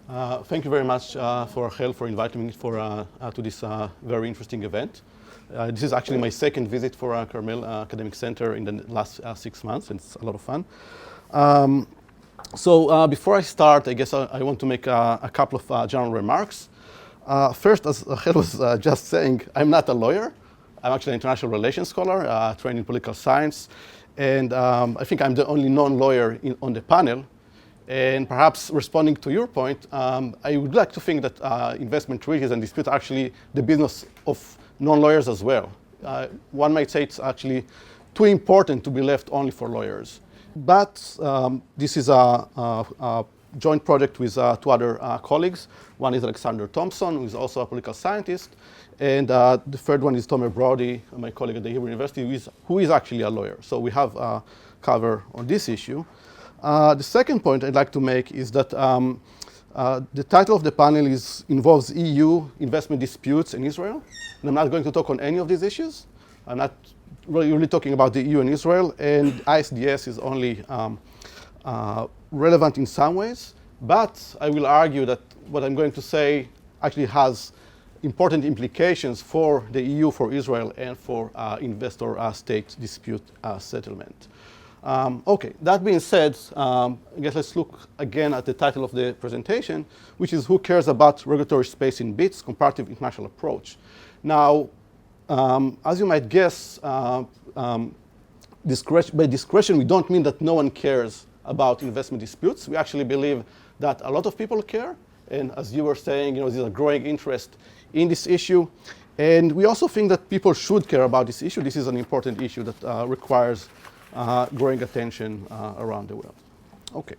Thank you very much for Haftel for inviting me to this very interesting event. This is actually my second visit for Carmel Academic Center in the last 6 months, and it's a lot of fun. Before I start, I guess I want to make a couple of general remarks. First, as Haftel was just saying, I'm not a lawyer. I'm actually an international relations scholar, trained in political science, and I think I'm the only non-lawyer on the panel. And perhaps responding to your point, I would like to think that investment treaties and disputes are actually the business of non-lawyers as well. One might say it's actually too important to be left only for lawyers. But this is a joint project with two other colleagues. One is Alexander Thompson, who is also a political scientist. And the third one is Tomer Brody, my colleague at the Hebrew University, who is actually a lawyer. So we have a cover on this issue. The second point I'd like to make is that the title of the panel involves EU investment disputes in Israel. And I'm not going to talk on any of these issues. I'm not really talking about the EU and Israel, and ISDS is only relevant in some ways. But I will argue that what I'm going to say actually has important implications for the EU, for Israel, and for investor-state dispute settlement. Okay, that being said, I guess let's look again at the title of the presentation, which is Who Cares About Regulatory Space in BITS, Comparative International Approach. Now, as you might guess, by discretion, we don't mean that no one cares about investment disputes. We actually believe that a lot of people care. And as you were saying, there's a growing interest in this issue. And we also think that people should care about this issue. This is an important issue that requires growing attention around the world. Okay.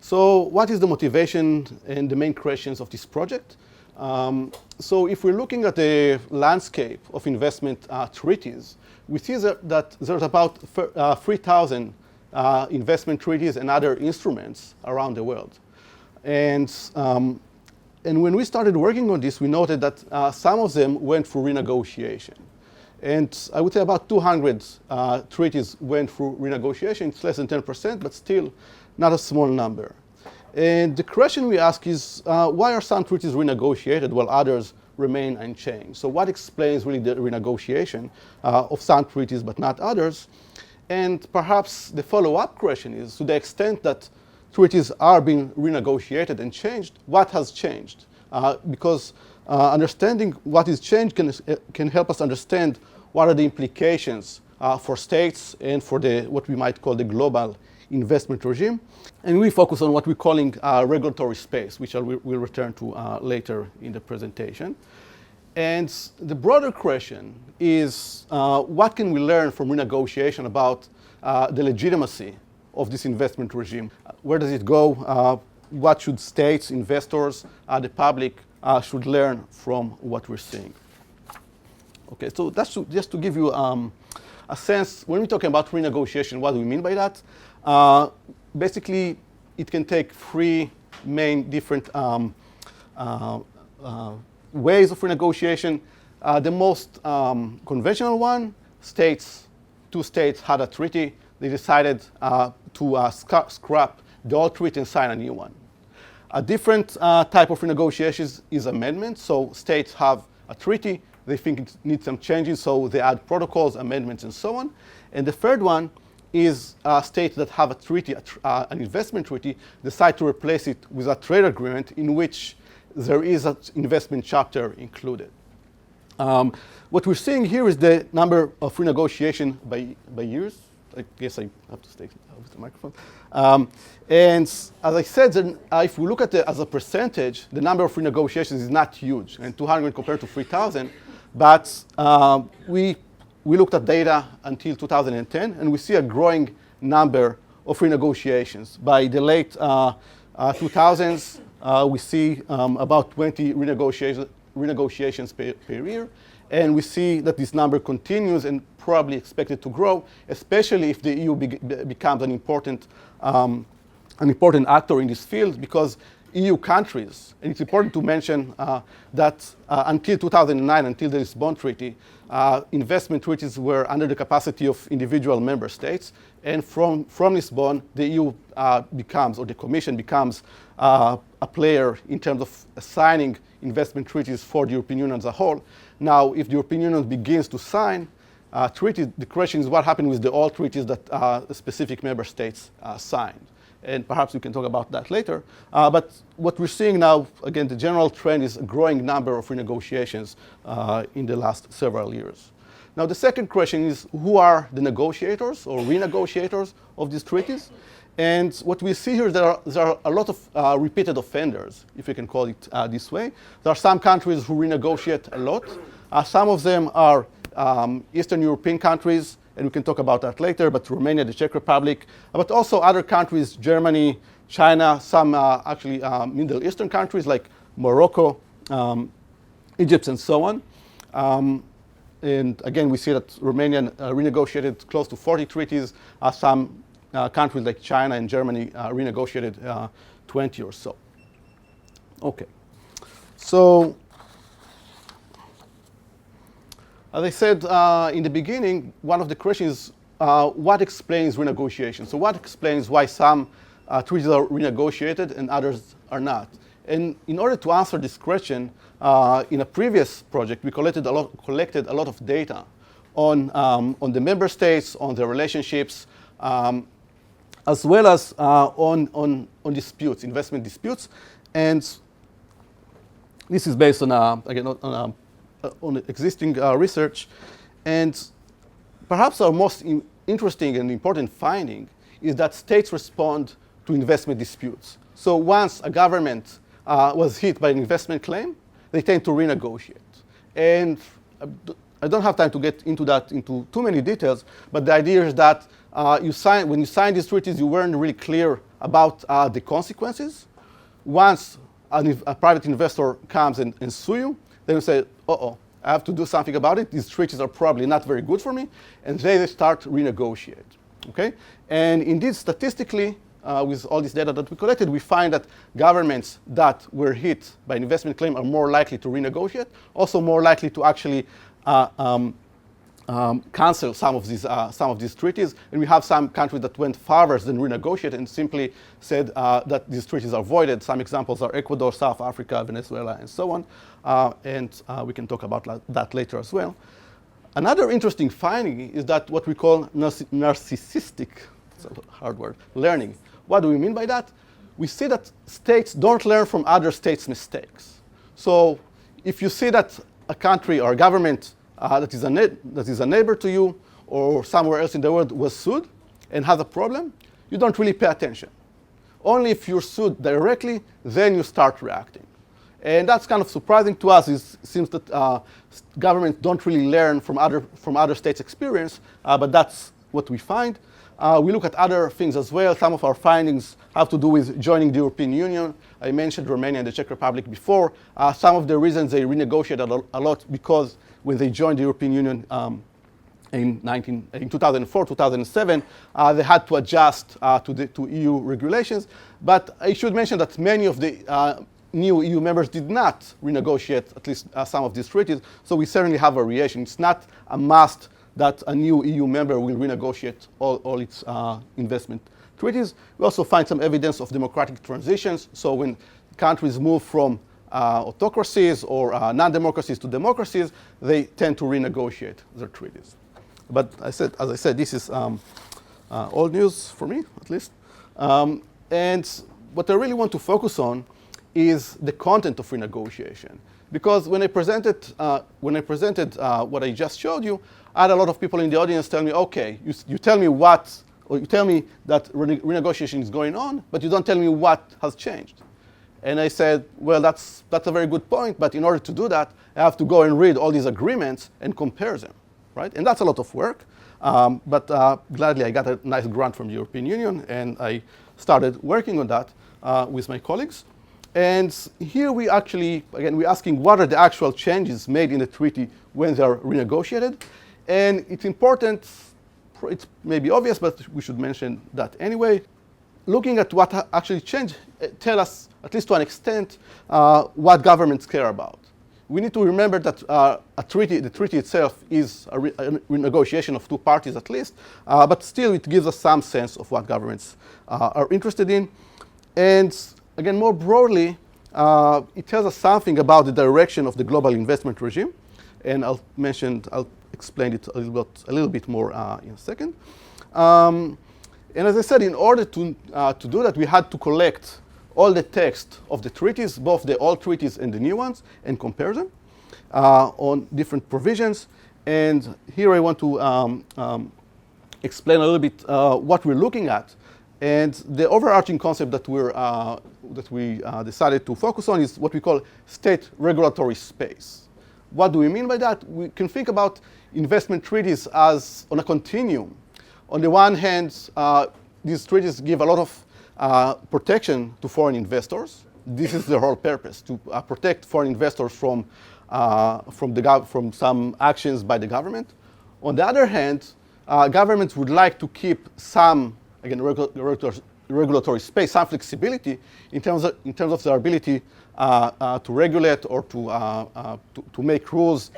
So what is the motivation and the main questions of this project? So if we're looking at the landscape of investment treaties, we see that there's about 3,000 investment treaties and other instruments around the world. And when we started working on this, we noted that some of them went through renegotiation. And I would say about 200 treaties went through renegotiation. It's less than 10%, but still not a small number. And the question we ask is, why are some treaties renegotiated while others remain unchanged? So what explains really the renegotiation of some treaties but not others? And perhaps the follow-up question is, to the extent that treaties are being renegotiated and changed, what has changed? Because understanding what is changed can help us understand what are the implications for states and for what we might call the global investment regime. And we focus on what we're calling regulatory space, which we'll return to later in the presentation. And the broader question is, what can we learn from renegotiation about the legitimacy of this investment regime? Where does it go? What should states, investors, the public should learn from what we're seeing? Okay, so that's just to give you a sense. When we're talking about renegotiation, what do we mean by that? Basically, it can take three main different ways of renegotiation. The most conventional one, two states had a treaty. They decided to scrap the old treaty and sign a new one. A different type of renegotiations is amendments. So states have a treaty, they think it needs some changes, so they add protocols, amendments, and so on. And the third one is states that have a treaty, an investment treaty, decide to replace it with a trade agreement in which there is an investment chapter included. What we're seeing here is the number of renegotiation by years. I guess I have to stay with the microphone. And as I said, if we look at as a percentage, the number of renegotiations is not huge, and 200 compared to 3,000. But we looked at data until 2010, and we see a growing number of renegotiations. By the late 2000s, we see about 20 renegotiations per year. And we see that this number continues and probably expected to grow, especially if the EU becomes an important actor in this field, because EU countries, and it's important to mention that until 2009, until the Lisbon Treaty, investment treaties were under the capacity of individual member states, and from Lisbon, the EU becomes, or the Commission becomes, a player in terms of signing investment treaties for the European Union as a whole. Now, if the European Union begins to sign treaties, the question is what happened with the old treaties that specific member states signed. And perhaps we can talk about that later. But what we're seeing now, again, the general trend is a growing number of renegotiations in the last several years. Now, the second question is, who are the negotiators or renegotiators of these treaties? And what we see here, there are a lot of repeated offenders, if you can call it this way. There are some countries who renegotiate a lot. Some of them are Eastern European countries, and we can talk about that later, but Romania, the Czech Republic, but also other countries, Germany, China, some actually Middle Eastern countries like Morocco, Egypt, and so on. And again, we see that Romania renegotiated close to 40 treaties. Some countries like China and Germany renegotiated 20 or so. Okay. So, as I said in the beginning, one of the questions is what explains renegotiation? So what explains why some treaties are renegotiated and others are not? And in order to answer this question, in a previous project, we collected a lot of data on the member states, on their relationships, as well as on disputes, investment disputes. And this is based on, again, on existing research. And perhaps our most interesting and important finding is that states respond to investment disputes. So once a government was hit by an investment claim, they tend to renegotiate. And I don't have time to get into too many details, but the idea is that when you sign these treaties, you weren't really clear about the consequences. Once a private investor comes and sue you, then you say, uh-oh, I have to do something about it. These treaties are probably not very good for me. And they start to renegotiate. Okay? And indeed, statistically, with all this data that we collected, we find that governments that were hit by an investment claim are more likely to renegotiate, also more likely to actually cancel some of these treaties. And we have some countries that went farther than renegotiate and simply said that these treaties are voided. Some examples are Ecuador, South Africa, Venezuela, and so on. And we can talk about that later as well. Another interesting finding is that what we call narcissistic, it's a hard word, learning. What do we mean by that? We see that states don't learn from other states' mistakes. So if you see that a country or a government that is a neighbor to you or somewhere else in the world was sued and has a problem, you don't really pay attention. Only if you're sued directly, then you start reacting. And that's kind of surprising to us. It seems that governments don't really learn from other states' experience, but that's what we find. We look at other things as well. Some of our findings have to do with joining the European Union. I mentioned Romania and the Czech Republic before. Some of the reasons they renegotiated a lot because when they joined the European Union in 2004, 2007, they had to adjust to EU regulations. But I should mention that many of the new EU members did not renegotiate at least some of these treaties. So we certainly have variation. It's not a must that a new EU member will renegotiate all its investment treaties. We also find some evidence of democratic transitions. So when countries move from autocracies or non-democracies to democracies, they tend to renegotiate their treaties. But as I said, this is old news for me, at least. And what I really want to focus on is the content of renegotiation. Because when I presented what I just showed you, I had a lot of people in the audience tell me, okay, you tell me you tell me that renegotiation is going on, but you don't tell me what has changed. And I said, well, that's a very good point, but in order to do that, I have to go and read all these agreements and compare them, right? And that's a lot of work. But gladly, I got a nice grant from the European Union, and I started working on that with my colleagues. And here we actually, again, we're asking what are the actual changes made in the treaty when they are renegotiated. And it's important, it's maybe obvious, but we should mention that anyway. looking at what actually changed, tell us, at least to an extent, what governments care about. We need to remember that the treaty itself is a renegotiation of two parties at least, but still it gives us some sense of what governments are interested in. And again, more broadly, it tells us something about the direction of the global investment regime. And I'll explain it a little bit more in a second. And as I said, in order to do that, we had to collect all the text of the treaties, both the old treaties and the new ones, and compare them on different provisions. And here I want to explain a little bit what we're looking at. And the overarching concept that we decided to focus on is what we call state regulatory space. What do we mean by that? We can think about investment treaties as on a continuum. On the one hand, these treaties give a lot of protection to foreign investors. This is their whole purpose, to protect foreign investors from some actions by the government. On the other hand, governments would like to keep some, again, regulatory space, some flexibility in terms of their ability to regulate or to make rules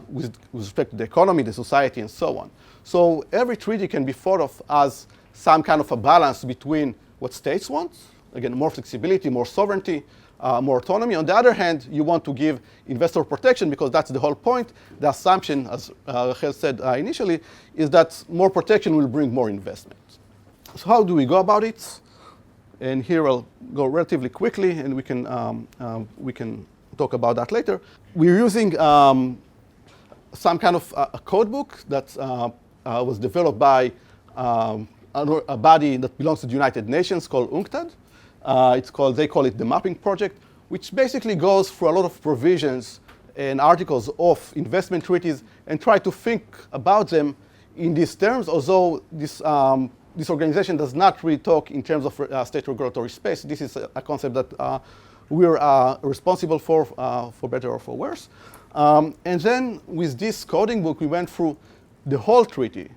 with respect to the economy, the society, and so on. So every treaty can be thought of as some kind of a balance between what states want, again, more flexibility, more sovereignty, more autonomy. On the other hand, you want to give investor protection because that's the whole point. The assumption, as Haftel said initially, is that more protection will bring more investment. So how do we go about it? And here I'll go relatively quickly, and we can talk about that later. We're using some kind of a code book that was developed by a body that belongs to the United Nations called UNCTAD. They call it the Mapping Project, which basically goes through a lot of provisions and articles of investment treaties and try to think about them in these terms, although this organization does not really talk in terms of state regulatory space. This is a concept that we're responsible for better or for worse. And then with this coding book, we went through the whole treaty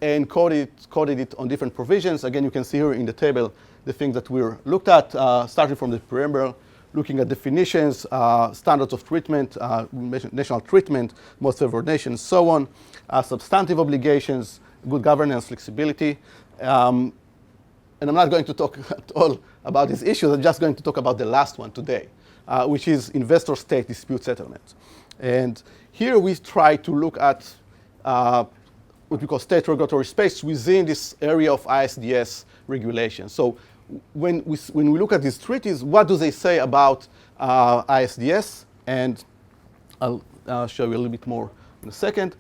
and coded it on different provisions. Again, you can see here in the table the things that we looked at, starting from the preamble, looking at definitions, standards of treatment, national treatment, most favored nation, so on, substantive obligations, good governance, flexibility. And I'm not going to talk at all about these issues. I'm just going to talk about the last one today, which is investor-state dispute settlement. And here we try to look at what we call state regulatory space within this area of ISDS regulation. So when we look at these treaties, what do they say about ISDS? And I'll show you a little bit more in a second.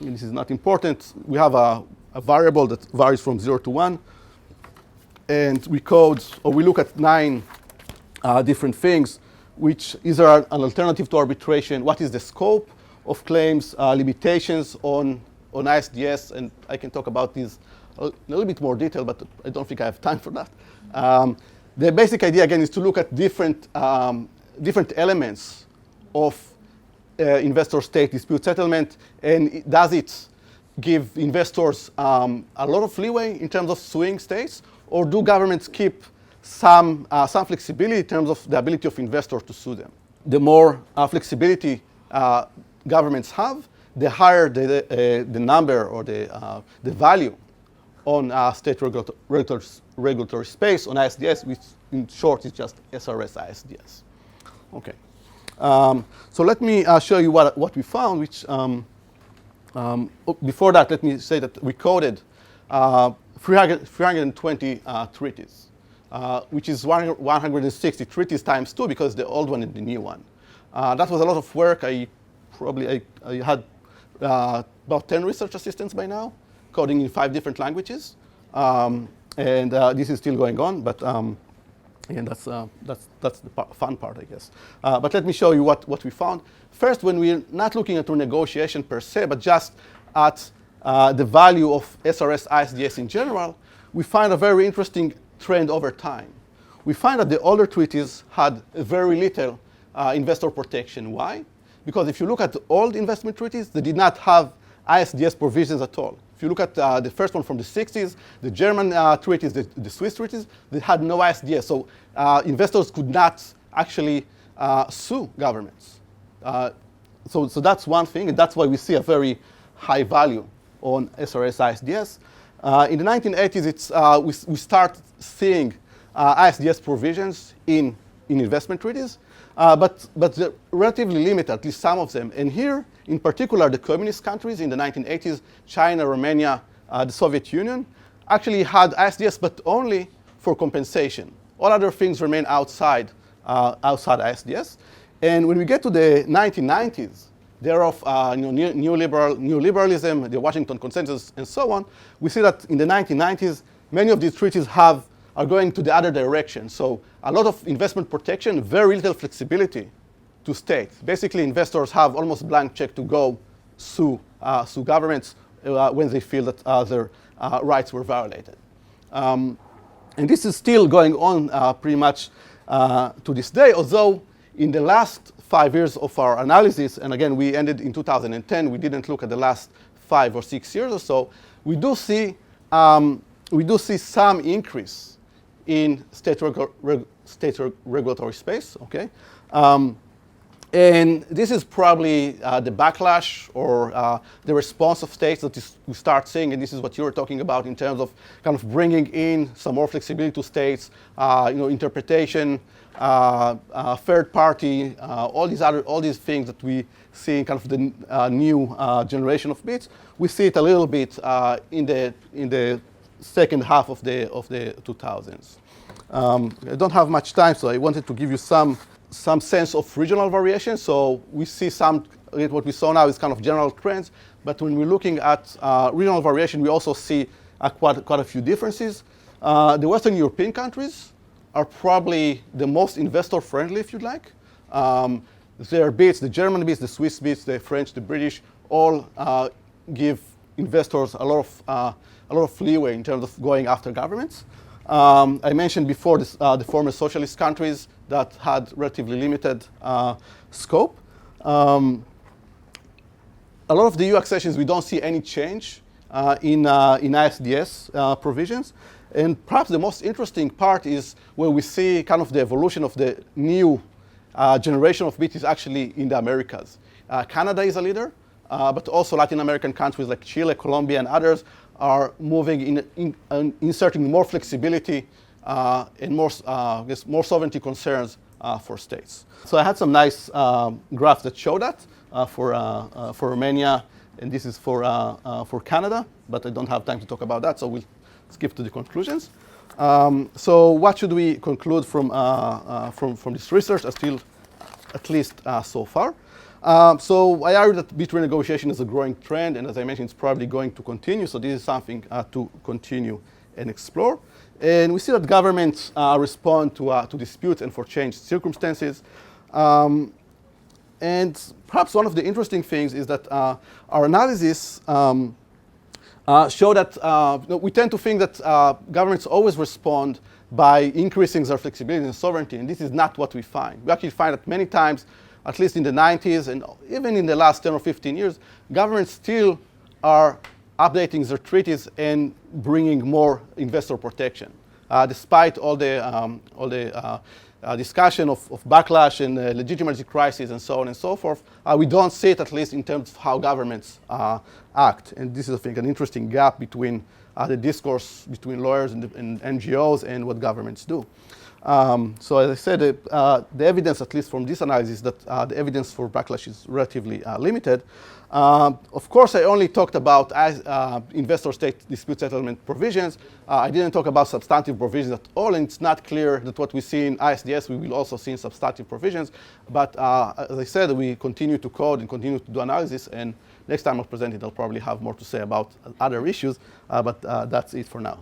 This is not important. We have a variable that varies from 0 to 1. And we look at 9 different things, which is there an alternative to arbitration? What is the scope of claims, limitations on ISDS? And I can talk about these in a little bit more detail, but I don't think I have time for that. The basic idea, again, is to look at different elements of investor-state dispute settlement, and does it give investors a lot of leeway in terms of suing states, or do governments keep some flexibility in terms of the ability of investors to sue them? The more flexibility governments have, the higher the number or the value on state regulatory space on ISDS, which in short is just SRS ISDS. Okay. So let me show you what we found, which before that, let me say that we coded 320 treaties, which is 160 treaties times 2 because the old one and the new one. That was a lot of work. I had about 10 research assistants by now, coding in 5 different languages. And this is still going on, but and that's the fun part, I guess. But let me show you what we found. First, when we're not looking at renegotiation per se, but just at the value of SRS ISDS in general, we find a very interesting trend over time. We find that the older treaties had very little investor protection. Why? Because if you look at the old investment treaties, they did not have ISDS provisions at all. If you look at the first one from the 60s, the German treaties, the Swiss treaties, they had no ISDS. So investors could not actually sue governments. So that's one thing, and that's why we see a very high value on SRS ISDS. In the 1980s, we start seeing ISDS provisions in investment treaties, but they're relatively limited, at least some of them. And here, in particular, the communist countries in the 1980s, China, Romania, the Soviet Union, actually had ISDS, but only for compensation. All other things remain outside ISDS. And when we get to the 1990s, thereof neoliberalism, the Washington Consensus, and so on, we see that in the 1990s, many of these treaties are going to the other direction. So a lot of investment protection, very little flexibility to states. Basically, investors have almost blank check to go sue governments when they feel that their rights were violated. And this is still going on pretty much to this day, although in the last 5 years of our analysis, and again, we ended in 2010, we didn't look at the last 5 or 6 years or so, we do see some increase in state regulatory space, okay? And this is probably the backlash or the response of states that we start seeing, and this is what you were talking about in terms of kind of bringing in some more flexibility to states, interpretation, third party, all these things that we see in kind of the new generation of BITs. We see it a little bit in the second half of the 2000s. I don't have much time, so I wanted to give you some sense of regional variation. So we see what we saw now is kind of general trends, but when we're looking at regional variation, we also see quite a few differences. The Western European countries are probably the most investor-friendly, if you'd like. Their BITs, the German BITs, the Swiss BITs, the French, the British, all give investors a lot of leeway in terms of going after governments. I mentioned before the former socialist countries that had relatively limited scope. A lot of the EU accessions, we don't see any change in ISDS provisions. And perhaps the most interesting part is where we see kind of the evolution of the new generation of BIT is actually in the Americas. Canada is a leader, but also Latin American countries like Chile, Colombia, and others are moving in inserting more flexibility and more sovereignty concerns for states. So I had some nice graphs that show that for Romania, and this is for Canada, but I don't have time to talk about that, so we'll skip to the conclusions. So what should we conclude from this research, at least so far? So I argue that BIT renegotiation is a growing trend, and as I mentioned, it's probably going to continue. So this is something to continue and explore. And we see that governments respond to disputes and for changed circumstances. And perhaps one of the interesting things is that our analysis show that we tend to think that governments always respond by increasing their flexibility and sovereignty, and this is not what we find. We actually find that many times, at least in the 90s and even in the last 10 or 15 years, governments still are updating their treaties and bringing more investor protection. Despite all the discussion of backlash and legitimacy crisis and so on and so forth, we don't see it, at least in terms of how governments act. And this is, I think, an interesting gap between the discourse between lawyers and NGOs and what governments do. So as I said, the evidence, at least from this analysis, that the evidence for backlash is relatively limited. Of course, I only talked about investor-state dispute settlement provisions. I didn't talk about substantive provisions at all, and it's not clear that what we see in ISDS, we will also see in substantive provisions. But as I said, we continue to code and continue to do analysis, and next time I'll present it, I'll probably have more to say about other issues, but that's it for now.